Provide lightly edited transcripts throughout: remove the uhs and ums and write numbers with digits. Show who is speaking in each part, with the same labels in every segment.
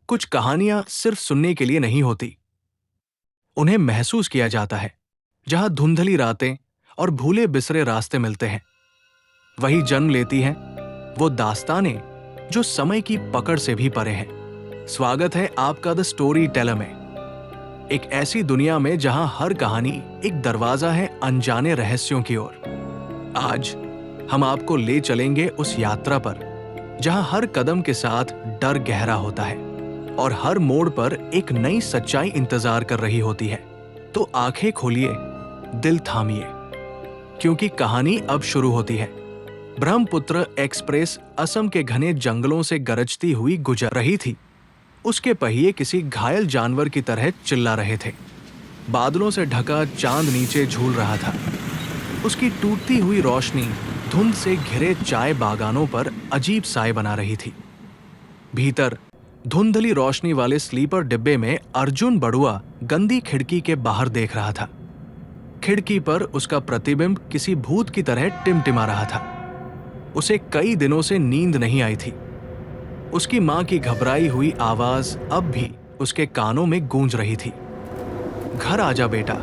Speaker 1: कुछ कहानियां सिर्फ सुनने के लिए नहीं होती, उन्हें महसूस किया जाता है। जहां धुंधली रातें और भूले बिसरे रास्ते मिलते हैं, वही जन्म लेती हैं वो दास्तानें जो समय की पकड़ से भी परे हैं। स्वागत है आपका द स्टोरी टेलर में, एक ऐसी दुनिया में जहां हर कहानी एक दरवाजा है अनजाने रहस्यों की ओर। आज हम आपको ले चलेंगे उस यात्रा पर जहां हर कदम के साथ डर गहरा होता है और हर मोड़ पर एक नई सच्चाई इंतजार कर रही होती है। तो आंखें खोलिए, दिल थामिए, क्योंकि कहानी अब शुरू होती है। ब्रह्मपुत्र एक्सप्रेस असम के घने जंगलों से गरजती हुई गुजर रही थी। उसके पहिए किसी घायल जानवर की तरह चिल्ला रहे थे। बादलों से ढका चांद नीचे झूल रहा था। उसकी टूटती हुई रोशनी धुंध से घिरे चाय बागानों पर अजीब साए बना रही थी। भीतर धुंधली रोशनी वाले स्लीपर डिब्बे में अर्जुन बड़ुआ गंदी खिड़की के बाहर देख रहा था। खिड़की पर उसका प्रतिबिंब किसी भूत की तरह टिमटिमा रहा था। उसे कई दिनों से नींद नहीं आई थी। उसकी मां की घबराई हुई आवाज अब भी उसके कानों में गूंज रही थी। घर आजा बेटा,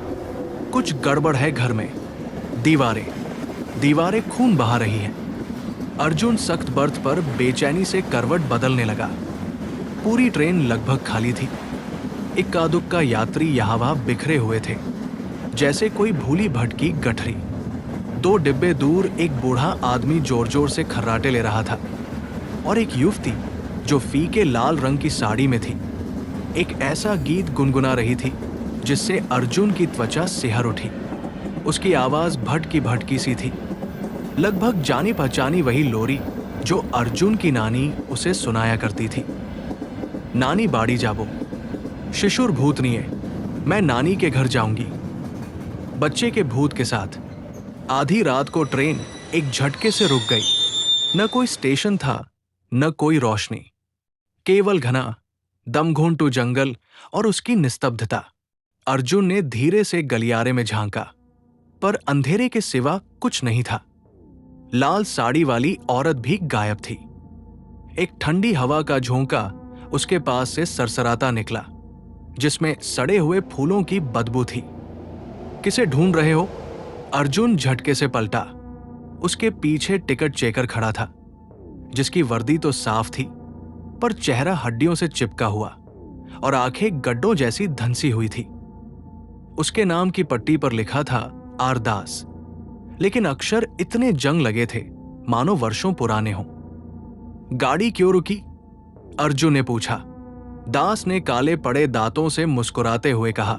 Speaker 1: कुछ गड़बड़ है घर में। दीवारें खून बहा रही हैं। अर्जुन सख्त बर्थ पर बेचैनी से करवट बदलने लगा। पूरी ट्रेन लगभग खाली थी। इक्का दुक्का यात्री यहाँ वहां बिखरे हुए थे, जैसे कोई भूली भटकी गठरी। 2 डिब्बे दूर एक बूढ़ा आदमी जोर जोर से खर्राटे ले रहा था और एक युवती जो फीके लाल रंग की साड़ी में थी एक ऐसा गीत गुनगुना रही थी जिससे अर्जुन की त्वचा सिहर उठी। उसकी आवाज भटकी भटकी सी थी, लगभग जानी पहचानी वही लोरी जो अर्जुन की नानी उसे सुनाया करती थी। नानी बाड़ी जाबो, शिशुर भूतनीय, मैं नानी के घर जाऊंगी। बच्चे के भूत के साथ आधी रात को ट्रेन एक झटके से रुक गई। न कोई स्टेशन था, न कोई रोशनी, केवल घना दमघुंटू जंगल और उसकी निस्तब्धता। अर्जुन ने धीरे से गलियारे में झांका, पर अंधेरे के सिवा कुछ नहीं था। लाल साड़ी वाली औरत भी गायब थी। एक ठंडी हवा का झोंका उसके पास से सरसराता निकला, जिसमें सड़े हुए फूलों की बदबू थी। किसे ढूंढ रहे हो? अर्जुन झटके से पलटा। उसके पीछे टिकट चेकर खड़ा था, जिसकी वर्दी तो साफ थी, पर चेहरा हड्डियों से चिपका हुआ और आंखें गड्ढों जैसी धंसी हुई थी। उसके नाम की पट्टी पर लिखा था आरदास, लेकिन अक्षर इतने जंग लगे थे मानो वर्षों पुराने हों। गाड़ी क्यों रुकी? अर्जुन ने पूछा। दास ने काले पड़े दांतों से मुस्कुराते हुए कहा,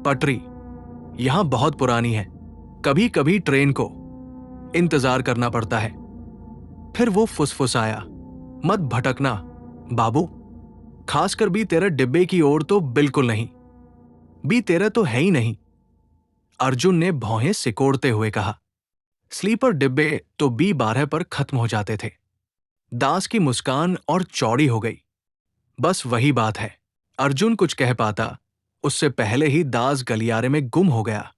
Speaker 1: पटरी यहां बहुत पुरानी है, कभी कभी ट्रेन को इंतजार करना पड़ता है। फिर वो फुसफुसाया, मत भटकना बाबू, खासकर भी तेरा डिब्बे की ओर तो बिल्कुल नहीं। भी तेरा तो है ही नहीं, अर्जुन ने भौहें सिकोड़ते हुए कहा। स्लीपर डिब्बे तो B12 पर खत्म हो जाते थे। दास की मुस्कान और चौड़ी हो गई। बस वही बात है। अर्जुन कुछ कह पाता उससे पहले ही दास गलियारे में गुम हो गया।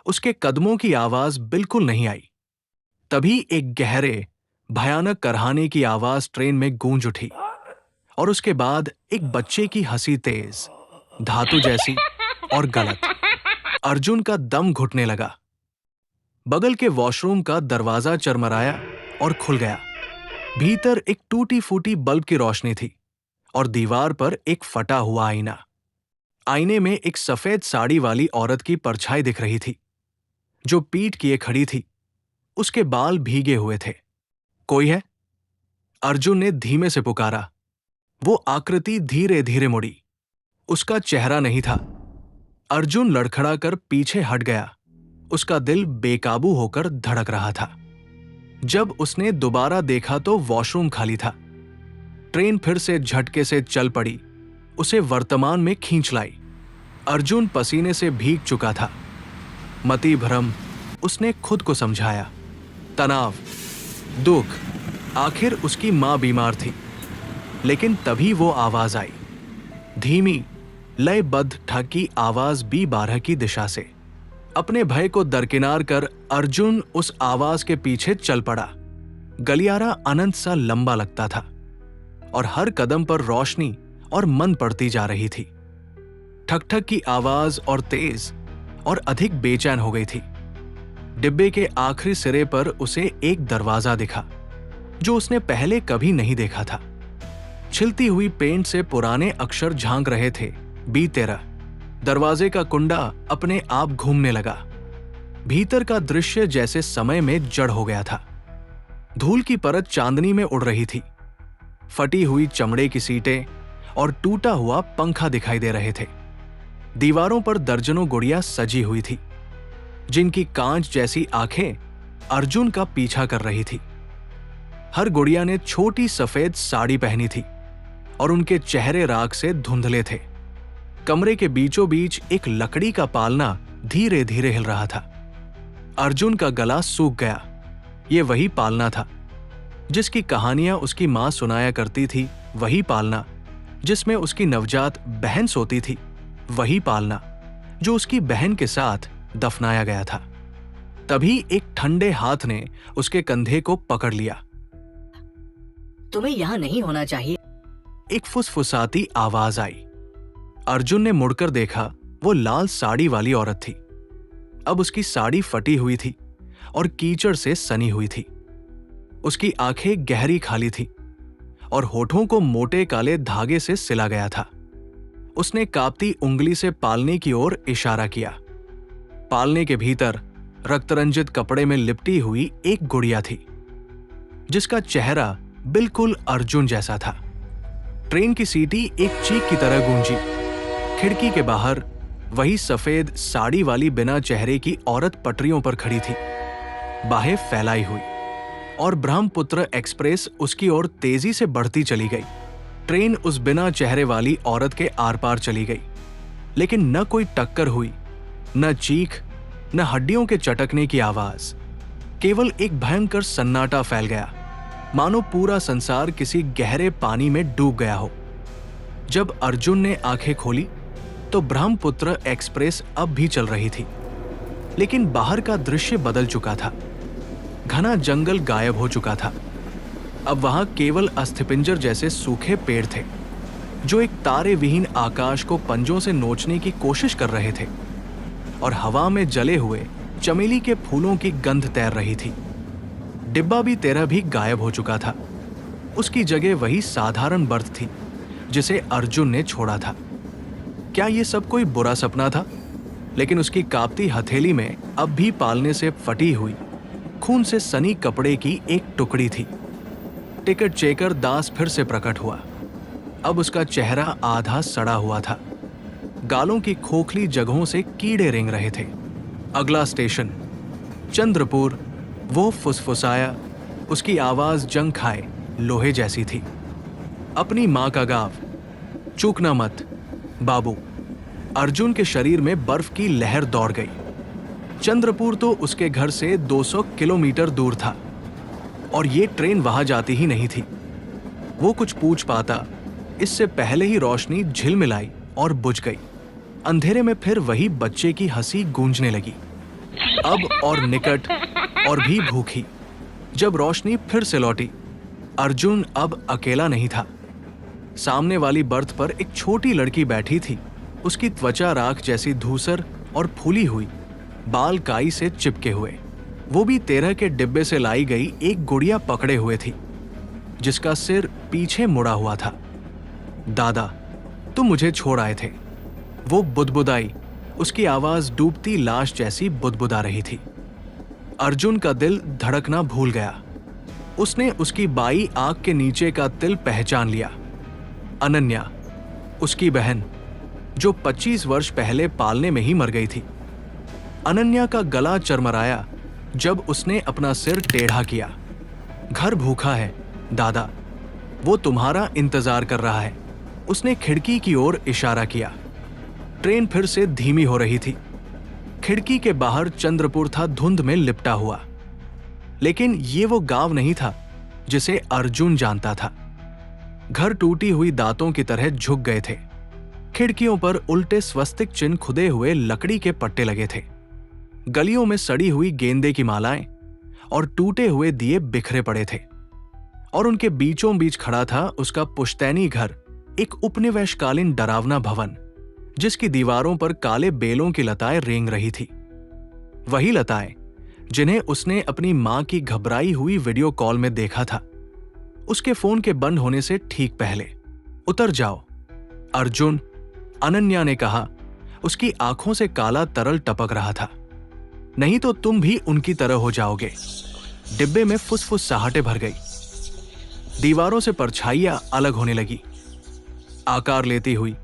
Speaker 1: उसके कदमों की आवाज बिल्कुल नहीं आई। तभी एक गहरे भयानक करहाने की आवाज ट्रेन में गूंज उठी और उसके बाद एक बच्चे की हंसी, तेज, धातु जैसी और गलत। अर्जुन का दम घुटने लगा। बगल के वॉशरूम का दरवाजा चरमराया और खुल गया। भीतर एक टूटी फूटी बल्ब की रोशनी थी और दीवार पर एक फटा हुआ आईना। आईने में एक सफेद साड़ी वाली औरत की परछाई दिख रही थी, जो पीठ किए खड़ी थी। उसके बाल भीगे हुए थे। कोई है? अर्जुन ने धीमे से पुकारा। वो आकृति धीरे धीरे मुड़ी। उसका चेहरा नहीं था। अर्जुन लड़खड़ाकर पीछे हट गया। उसका दिल बेकाबू होकर धड़क रहा था। जब उसने दोबारा देखा तो वॉशरूम खाली था। ट्रेन फिर से झटके से चल पड़ी, उसे वर्तमान में खींच लाई। अर्जुन पसीने से भीग चुका था। मति भ्रम, उसने खुद को समझाया। तनाव, दुख, आखिर उसकी मां बीमार थी। लेकिन तभी वो आवाज आई, धीमी लयबद्ध ठाकी आवाज B12 की दिशा से। अपने भय को दरकिनार कर अर्जुन उस आवाज के पीछे चल पड़ा। गलियारा अनंत सा लंबा लगता था और हर कदम पर रोशनी और मंद पड़ती जा रही थी। ठक ठक की आवाज और तेज और अधिक बेचैन हो गई थी। डिब्बे के आखिरी सिरे पर उसे एक दरवाजा दिखा जो उसने पहले कभी नहीं देखा था। छिलती हुई पेंट से पुराने अक्षर झांक रहे थे, B13। दरवाजे का कुंडा अपने आप घूमने लगा। भीतर का दृश्य जैसे समय में जड़ हो गया था। धूल की परत चांदनी में उड़ रही थी। फटी हुई चमड़े की सीटें और टूटा हुआ पंखा दिखाई दे रहे थे। दीवारों पर दर्जनों गुड़ियां सजी हुई थी, जिनकी कांच जैसी आंखें अर्जुन का पीछा कर रही थी। हर गुड़िया ने छोटी सफेद साड़ी पहनी थी और उनके चेहरे राख से धुंधले थे। कमरे के बीचों बीच एक लकड़ी का पालना धीरे धीरे हिल रहा था। अर्जुन का गला सूख गया। ये वही पालना था जिसकी कहानियां उसकी मां सुनाया करती थी, वही पालना जिसमें उसकी नवजात बहन सोती थी, वही पालना जो उसकी बहन के साथ दफनाया गया था। तभी एक ठंडे हाथ ने उसके कंधे को पकड़ लिया।
Speaker 2: तुम्हें यहाँ नहीं होना चाहिए।
Speaker 1: एक फुसफुसाती आवाज आई। अर्जुन ने मुड़कर देखा। वो लाल साड़ी वाली औरत थी। अब उसकी साड़ी फटी हुई थी और कीचड़ से सनी हुई थी। उसकी आंखें गहरी खाली थी और होठों को मोटे काले धागे से सिला गया था। उसने कांपती उंगली से पालने की ओर इशारा किया। पालने के भीतर रक्तरंजित कपड़े में लिपटी हुई एक गुड़िया थी, जिसका चेहरा बिल्कुल अर्जुन जैसा था। ट्रेन की सीटी एक चीख की तरह गूंजी। खिड़की के बाहर वही सफेद साड़ी वाली बिना चेहरे की औरत पटरियों पर खड़ी थी, बाहें फैलाई हुई, और ब्रह्मपुत्र एक्सप्रेस उसकी ओर तेजी से बढ़ती चली गई। ट्रेन उस बिना चेहरे वाली औरत के आर पार चली गई, लेकिन न कोई टक्कर हुई, न चीख, न हड्डियों के चटकने की आवाज। केवल एक भयंकर सन्नाटा फैल गया, मानो पूरा संसार किसी गहरे पानी में डूब गया हो। जब अर्जुन ने आंखें खोली तो ब्रह्मपुत्र एक्सप्रेस अब भी चल रही थी, लेकिन बाहर का दृश्य बदल चुका था। घना जंगल गायब हो चुका था। अब वहां केवल अस्थिपिंजर जैसे सूखे पेड़ थे, जो एक तारे विहीन आकाश को पंजों से नोचने की कोशिश कर रहे थे, और हवा में जले हुए चमेली के फूलों की गंध तैर रही थी। डिब्बा B13 भी गायब हो चुका था। उसकी जगह वही साधारण बर्थ थी जिसे अर्जुन ने छोड़ा था। क्या यह सब कोई बुरा सपना था? लेकिन उसकी कांपती हथेली में अब भी पालने से फटी हुई, खून से सनी कपड़े की एक टुकड़ी थी। टिकट चेकर दास फिर से प्रकट हुआ। अब उसका चेहरा आधा सड़ा हुआ था। गालों की खोखली जगहों से कीड़े रेंग रहे थे। अगला स्टेशन चंद्रपुर। वो फुसफुसाया। उसकी आवाज जंग खाए लोहे जैसी थी। अपनी मां का गाव, चूकना मत बाबू। अर्जुन के शरीर में बर्फ की लहर दौड़ गई। चंद्रपुर तो उसके घर से 200 किलोमीटर दूर था, और ये ट्रेन वहां जाती ही नहीं थी। वो कुछ पूछ पाता इससे पहले ही रोशनी झिलमिलाई और बुझ गई। अंधेरे में फिर वही बच्चे की हंसी गूंजने लगी, अब और निकट और भी भूखी। जब रोशनी फिर से लौटी, अर्जुन अब अकेला नहीं था। सामने वाली बर्थ पर एक छोटी लड़की बैठी थी। उसकी त्वचा राख जैसी धूसर और फूली हुई, बाल काई से चिपके हुए। वो भी 13 के डिब्बे से लाई गई एक गुड़िया पकड़े हुए थी, जिसका सिर पीछे मुड़ा हुआ था। दादा, तुम मुझे छोड़ आए थे। वो बुदबुदाई। उसकी आवाज डूबती लाश जैसी बुदबुदा रही थी। अर्जुन का दिल धड़कना भूल गया। उसने उसकी बाई आंख के नीचे का तिल पहचान लिया। अनन्या, उसकी बहन, जो 25 वर्ष पहले पालने में ही मर गई थी। अनन्या का गला चरमराया जब उसने अपना सिर टेढ़ा किया। घर भूखा है दादा, वो तुम्हारा इंतजार कर रहा है। उसने खिड़की की ओर इशारा किया। ट्रेन फिर से धीमी हो रही थी। खिड़की के बाहर चंद्रपुर था धुंध में लिपटा हुआ, लेकिन ये वो गांव नहीं था जिसे अर्जुन जानता था। घर टूटी हुई दांतों की तरह झुक गए थे। खिड़कियों पर उल्टे स्वस्तिक चिन्ह खुदे हुए लकड़ी के पट्टे लगे थे। गलियों में सड़ी हुई गेंदे की मालाएं और टूटे हुए दिए बिखरे पड़े थे, और उनके बीचों बीच खड़ा था उसका पुश्तैनी घर, एक उपनिवेशकालीन डरावना भवन, जिसकी दीवारों पर काले बेलों की लताएं रेंग रही थी। वही लताएं जिन्हें उसने अपनी मां की घबराई हुई वीडियो कॉल में देखा था, उसके फोन के बंद होने से ठीक पहले। उतर जाओ अर्जुन, अनन्या ने कहा। उसकी आंखों से काला तरल टपक रहा था। नहीं तो तुम भी उनकी तरह हो जाओगे। डिब्बे में फुसफुसाहटें भर गई। दीवारों से परछाइयां अलग होने लगी, आकार लेती हुई।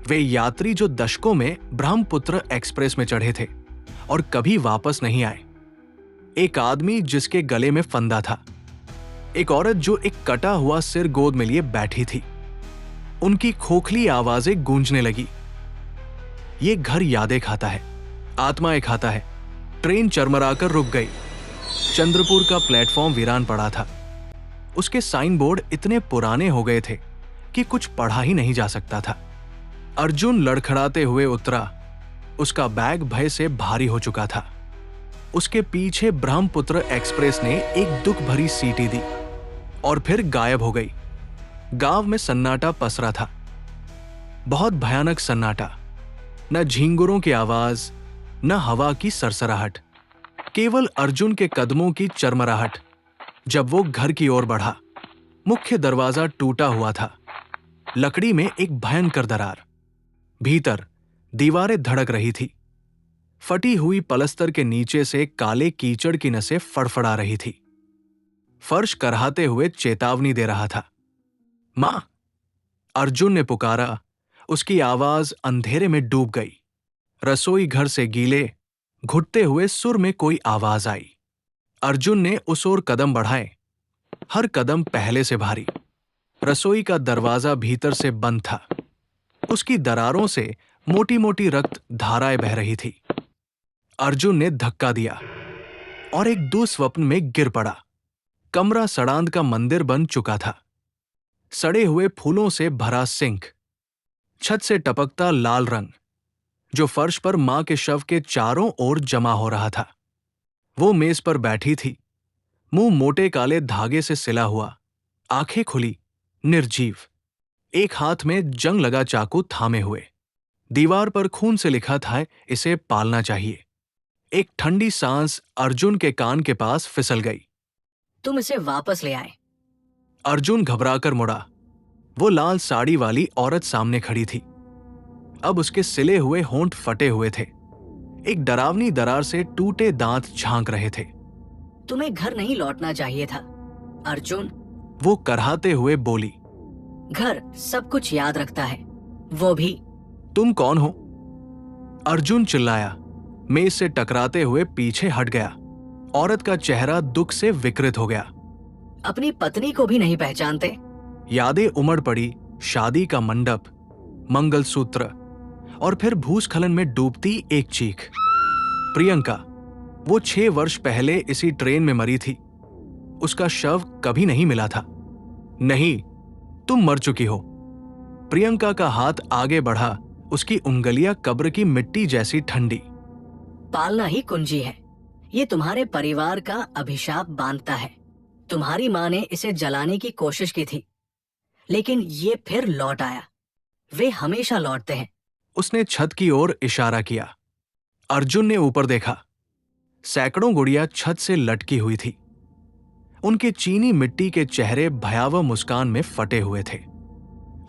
Speaker 1: वे यात्री जो दशकों में ब्रह्मपुत्र एक्सप्रेस में चढ़े थे और कभी वापस नहीं आए। एक आदमी जिसके गले में फंदा था, एक औरत जो एक कटा हुआ सिर गोद में लिए बैठी थी। उनकी खोखली आवाजें गूंजने लगी। ये घर यादें खाता है, आत्माएं खाता है। ट्रेन चरमराकर रुक गई। चंद्रपुर का प्लेटफॉर्म वीरान पड़ा था। उसके साइन बोर्ड इतने पुराने हो गए थे कि कुछ पढ़ा ही नहीं जा सकता था। अर्जुन लड़खड़ाते हुए उतरा। उसका बैग भय से भारी हो चुका था। उसके पीछे ब्रह्मपुत्र एक्सप्रेस ने एक दुख भरी सीटी दी और फिर गायब हो गई। गांव में सन्नाटा पसरा था, बहुत भयानक सन्नाटा। न झींगुरों की आवाज, न हवा की सरसराहट, केवल अर्जुन के कदमों की चरमराहट। जब वो घर की ओर बढ़ा, मुख्य दरवाजा टूटा हुआ था, लकड़ी में एक भयंकर दरार। भीतर दीवारें धड़क रही थी। फटी हुई पलस्तर के नीचे से काले कीचड़ की नसें फड़फड़ा रही थी। फर्श करहाते हुए चेतावनी दे रहा था। मां, अर्जुन ने पुकारा। उसकी आवाज अंधेरे में डूब गई। रसोई घर से गीले घुटते हुए सुर में कोई आवाज आई। अर्जुन ने उस ओर कदम बढ़ाए, हर कदम पहले से भारी। रसोई का दरवाजा भीतर से बंद था। उसकी दरारों से मोटी मोटी रक्त धाराएं बह रही थी। अर्जुन ने धक्का दिया और एक दुस्वप्न में गिर पड़ा। कमरा सड़ांध का मंदिर बन चुका था। सड़े हुए फूलों से भरा सिंक, छत से टपकता लाल रंग जो फर्श पर मां के शव के चारों ओर जमा हो रहा था। वो मेज पर बैठी थी, मुंह मोटे काले धागे से सिला हुआ, आंखें खुली, निर्जीव, एक हाथ में जंग लगा चाकू थामे हुए। दीवार पर खून से लिखा था, इसे पालना चाहिए। एक ठंडी सांस अर्जुन के कान के पास फिसल गई।
Speaker 2: तुम इसे वापस ले आए।
Speaker 1: अर्जुन घबराकर मुड़ा। वो लाल साड़ी वाली औरत सामने खड़ी थी। अब उसके सिले हुए होंठ फटे हुए थे। एक डरावनी दरार से टूटे दांत झांक रहे थे।
Speaker 2: तुम्हें घर नहीं लौटना चाहिए था अर्जुन,
Speaker 1: वो करहाते हुए बोली।
Speaker 2: घर सब कुछ याद रखता है, वो भी।
Speaker 1: तुम कौन हो? अर्जुन चिल्लाया, मेज से टकराते हुए पीछे हट गया। औरत का चेहरा दुख से विकृत हो गया।
Speaker 2: अपनी पत्नी को भी नहीं पहचानते?
Speaker 1: यादें उमड़ पड़ी। शादी का मंडप, मंगलसूत्र और फिर भूस्खलन में डूबती एक चीख। प्रियंका, वो 6 वर्ष पहले इसी ट्रेन में मरी थी। उसका शव कभी नहीं मिला था। नहीं, तुम मर चुकी हो। प्रियंका का हाथ आगे बढ़ा। उसकी उंगलियां कब्र की मिट्टी जैसी ठंडी।
Speaker 2: पालना ही कुंजी है। ये तुम्हारे परिवार का अभिशाप बांधता है। तुम्हारी माँ ने इसे जलाने की कोशिश की थी, लेकिन ये फिर लौट आया। वे हमेशा लौटते हैं।
Speaker 1: उसने छत की ओर इशारा किया। अर्जुन ने ऊपर देखा। सैकड़ों गुड़ियां छत से लटकी हुई थी। उनके चीनी मिट्टी के चेहरे भयावह मुस्कान में फटे हुए थे।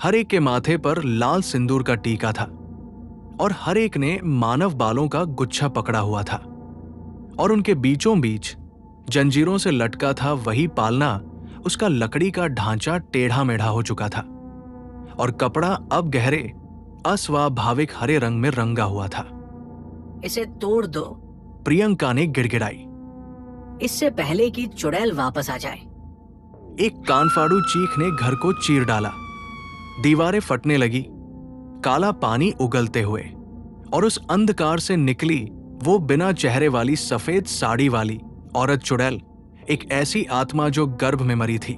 Speaker 1: हर एक के माथे पर लाल सिंदूर का टीका था और हर एक ने मानव बालों का गुच्छा पकड़ा हुआ था। और उनके बीचों बीच जंजीरों से लटका था वही पालना। उसका लकड़ी का ढांचा टेढ़ा मेढ़ा हो चुका था और कपड़ा अब गहरे अस्वाभाविक हरे रंग में रंगा हुआ था।
Speaker 2: इसे तोड़ दो,
Speaker 1: प्रियंका ने गिड़गिड़ाई,
Speaker 2: इससे पहले कि चुड़ैल वापस आ जाए।
Speaker 1: एक कानफाड़ू चीख ने घर को चीर डाला। दीवारें फटने लगी, काला पानी उगलते हुए, और उस अंधकार से निकली वो बिना चेहरे वाली सफेद साड़ी वाली औरत चुड़ैल, एक ऐसी आत्मा जो गर्भ में मरी थी।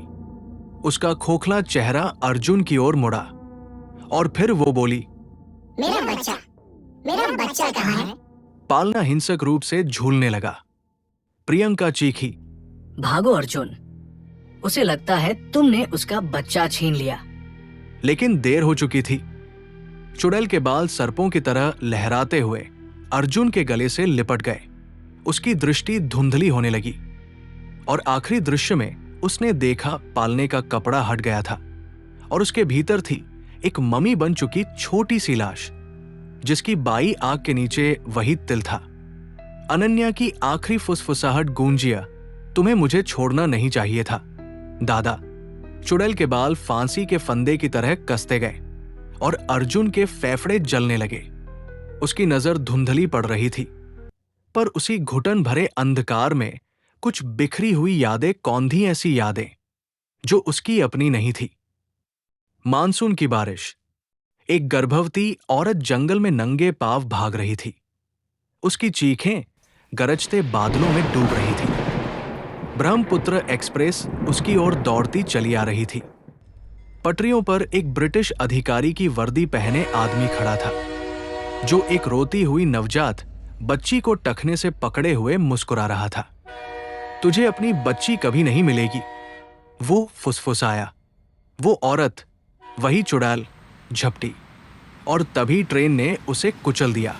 Speaker 1: उसका खोखला चेहरा अर्जुन की ओर मुड़ा और फिर वो बोली,
Speaker 3: मेरा बच्चा कहाँ है?
Speaker 1: पालना हिंसक रूप से झूलने लगा। प्रियंका चीखी,
Speaker 2: भागो अर्जुन, उसे लगता है तुमने उसका बच्चा छीन लिया।
Speaker 1: लेकिन देर हो चुकी थी। चुड़ैल के बाल सर्पों की तरह लहराते हुए अर्जुन के गले से लिपट गए। उसकी दृष्टि धुंधली होने लगी और आखिरी दृश्य में उसने देखा पालने का कपड़ा हट गया था और उसके भीतर थी एक ममी बन चुकी छोटी सी लाश, जिसकी बाई आंख के नीचे वही तिल था। अनन्या की आखिरी फुसफुसाहट गूंजिया, तुम्हें मुझे छोड़ना नहीं चाहिए था दादा। चुड़ैल के बाल फांसी के फंदे की तरह कसते गए और अर्जुन के फेफड़े जलने लगे। उसकी नजर धुंधली पड़ रही थी, पर उसी घुटन भरे अंधकार में कुछ बिखरी हुई यादें कौंधी, ऐसी यादें जो उसकी अपनी नहीं थी। मानसून की बारिश। एक गर्भवती औरत जंगल में नंगे पांव भाग रही थी। उसकी चीखें गरजते बादलों में डूब रही थी। ब्रह्मपुत्र एक्सप्रेस उसकी ओर दौड़ती चली आ रही थी। पटरियों पर एक ब्रिटिश अधिकारी की वर्दी पहने आदमी खड़ा था, जो एक रोती हुई नवजात बच्ची को टखने से पकड़े हुए मुस्कुरा रहा था। तुझे अपनी बच्ची कभी नहीं मिलेगी, वो फुसफुसाया। वो औरत, वही चुड़ैल, झपटी और तभी ट्रेन ने उसे कुचल दिया।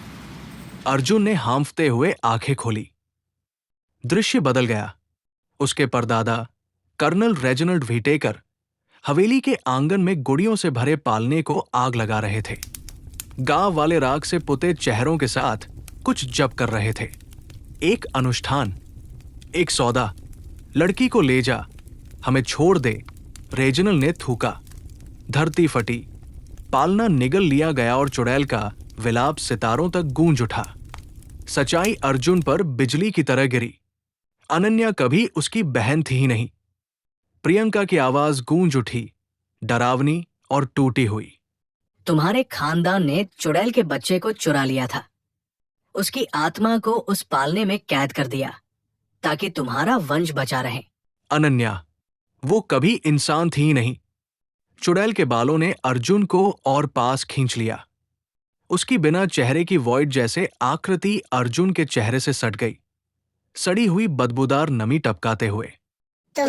Speaker 1: अर्जुन ने हांफते हुए आंखें खोली। दृश्य बदल गया। उसके परदादा कर्नल रेजिनाल्ड व्हिटेकर हवेली के आंगन में गुड़ियों से भरे पालने को आग लगा रहे थे। गांव वाले राख से पुते चेहरों के साथ कुछ जप कर रहे थे। एक अनुष्ठान, एक सौदा। लड़की को ले जा, हमें छोड़ दे, रेजिनल ने थूका। धरती फटी, पालना निगल लिया गया और चुड़ैल का विलाप सितारों तक गूंज उठा। सच्चाई अर्जुन पर बिजली की तरह गिरी। अनन्या कभी उसकी बहन थी ही नहीं। प्रियंका की आवाज गूंज उठी, डरावनी और टूटी हुई।
Speaker 2: तुम्हारे खानदान ने चुड़ैल के बच्चे को चुरा लिया था। उसकी आत्मा को उस पालने में कैद कर दिया ताकि तुम्हारा वंश बचा रहे।
Speaker 1: अनन्या, वो कभी इंसान थी ही नहीं। चुड़ैल के बालों ने अर्जुन को और पास खींच लिया। उसकी बिना चेहरे की वॉइड जैसे आकृति अर्जुन के चेहरे से सट गई, सड़ी हुई बदबूदार नमी टपकाते हुए।
Speaker 3: तुम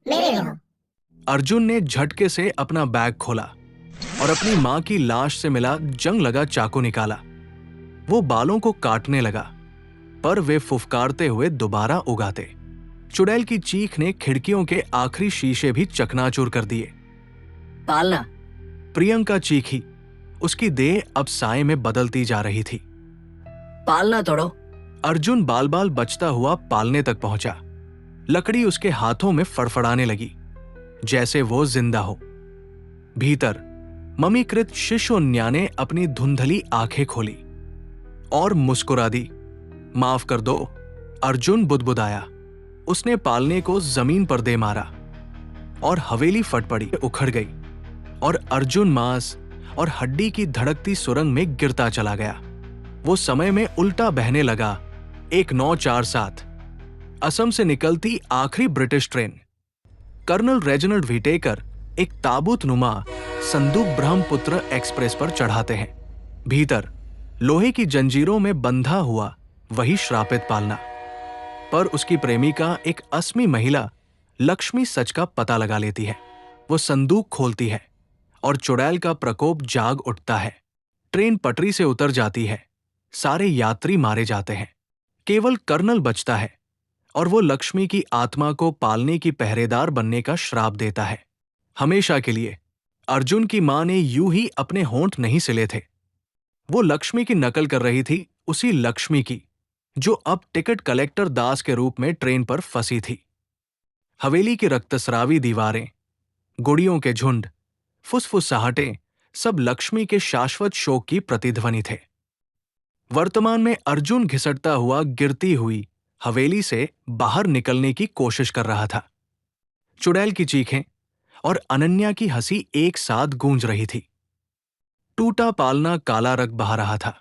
Speaker 3: मेरे हो।
Speaker 1: अर्जुन ने झटके से अपना बैग खोला और अपनी मां की लाश से मिला जंग लगा चाकू निकाला। वो बालों को काटने लगा, पर वे फुफकारते हुए दोबारा उगाते। चुड़ैल की चीख ने खिड़कियों के आखिरी शीशे भी चकनाचूर कर दिए।
Speaker 2: पालना,
Speaker 1: प्रियंका चीखी। उसकी देह अब साए में बदलती जा रही थी।
Speaker 2: पालना तोड़ो।
Speaker 1: अर्जुन बाल बाल बचता हुआ पालने तक पहुंचा। लकड़ी उसके हाथों में फड़फड़ाने लगी, जैसे वो जिंदा हो। भीतर ममीकृत शिशुन्या ने अपनी धुंधली आंखें खोली और मुस्कुरा दी। माफ कर दो, अर्जुन बुदबुदाया। उसने पालने को जमीन पर दे मारा और हवेली फट पड़ी, उखड़ गई और अर्जुन मांस और हड्डी की धड़कती सुरंग में गिरता चला गया। वो समय में उल्टा बहने लगा। 1947 असम से निकलती आखिरी British train. Colonel Reginald Whittaker एक ताबूत नुमा संदूक ब्रह्मपुत्र एक्सप्रेस पर चढ़ाते हैं। भीतर लोहे की जंजीरों में बंधा हुआ वही श्रापित पालना, पर उसकी प्रेमिका एक असमी महिला लक्ष्मी सच का पता लगा लेती है। वो संदूक खोलती है और चुड़ैल का प्रकोप जाग उठता है। ट्रेन पटरी से उतर जाती है। सारे यात्री मारे जाते हैं। केवल कर्नल बचता है और वो लक्ष्मी की आत्मा को पालने की पहरेदार बनने का श्राप देता है, हमेशा के लिए। अर्जुन की मां ने यूं ही अपने होंठ नहीं सिले थे। वो लक्ष्मी की नकल कर रही थी, उसी लक्ष्मी की जो अब टिकट कलेक्टर दास के रूप में ट्रेन पर फंसी थी। हवेली की रक्तस्रावी दीवारें, गुड़ियों के झुंड, फुसफुसाहटें सब लक्ष्मी के शाश्वत शोक की प्रतिध्वनि थे। वर्तमान में अर्जुन घिसटता हुआ गिरती हुई हवेली से बाहर निकलने की कोशिश कर रहा था। चुड़ैल की चीखें और अनन्या की हंसी एक साथ गूंज रही थी। टूटा पालना काला रग बहा रहा था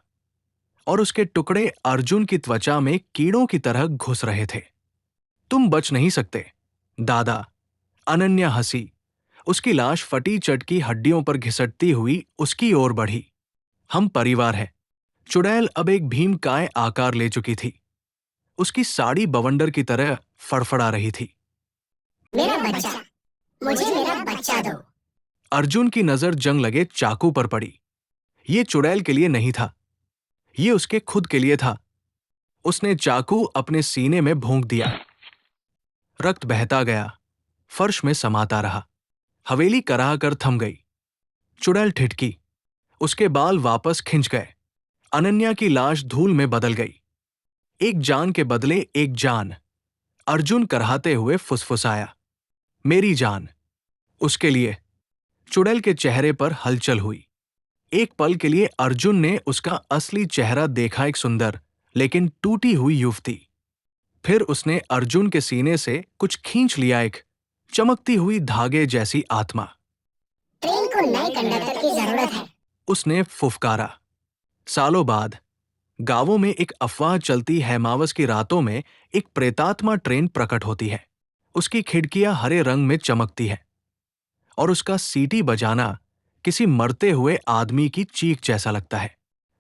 Speaker 1: और उसके टुकड़े अर्जुन की त्वचा में कीड़ों की तरह घुस रहे थे। तुम बच नहीं सकते दादा। अनन्या हंसी। उसकी लाश फटी चटकी हड्डियों पर घिसटती हुई उसकी ओर बढ़ी। हम परिवार हैं। चुड़ैल अब एक भीमकाय आकार ले चुकी थी। उसकी साड़ी बवंडर की तरह फड़फड़ा रही थी।
Speaker 3: मेरा बच्चा, मुझे मेरा बच्चा दो।
Speaker 1: अर्जुन की नजर जंग लगे चाकू पर पड़ी। ये चुड़ैल के लिए नहीं था, ये उसके खुद के लिए था। उसने चाकू अपने सीने में भोंक दिया। रक्त बहता गया, फर्श में समाता रहा। हवेली कराह कर थम गई। चुड़ैल ठिठकी, उसके बाल वापस खिंच गए। अनन्या की लाश धूल में बदल गई। एक जान के बदले एक जान। अर्जुन कराहते हुए फुसफुसाया, मेरी जान। उसके लिए। चुड़ैल के चेहरे पर हलचल हुई। एक पल के लिए अर्जुन ने उसका असली चेहरा देखा, एक सुंदर लेकिन टूटी हुई युवती। फिर उसने अर्जुन के सीने से कुछ खींच लिया, एक चमकती हुई धागे जैसी आत्मा।
Speaker 3: ट्रेन को नए कंडक्टर की जरूरत है।
Speaker 1: उसने फुफकारा। सालों बाद गांवों में एक अफवाह चलती है, मावस की रातों में एक प्रेतात्मा ट्रेन प्रकट होती है। उसकी खिड़कियां हरे रंग में चमकती है और उसका सीटी बजाना किसी मरते हुए आदमी की चीख जैसा लगता है।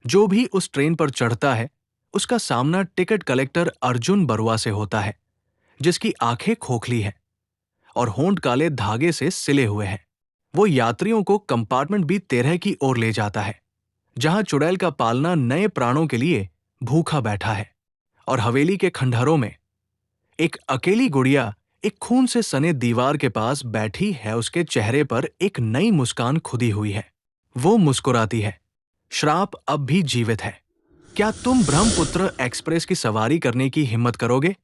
Speaker 1: जो भी उस ट्रेन पर चढ़ता है, उसका सामना टिकट कलेक्टर अर्जुन बरुआ से होता है, जिसकी आंखें खोखली हैं और होंठ काले धागे से सिले हुए हैं। वो यात्रियों को कंपार्टमेंट बी 13 की ओर ले जाता है, जहां चुड़ैल का पालना नए प्राणों के लिए भूखा बैठा है। और हवेली के खंडहरों में एक अकेली गुड़िया एक खून से सने दीवार के पास बैठी है। उसके चेहरे पर एक नई मुस्कान खुदी हुई है। वो मुस्कुराती है। श्राप अब भी जीवित है। क्या तुम ब्रह्मपुत्र एक्सप्रेस की सवारी करने की हिम्मत करोगे?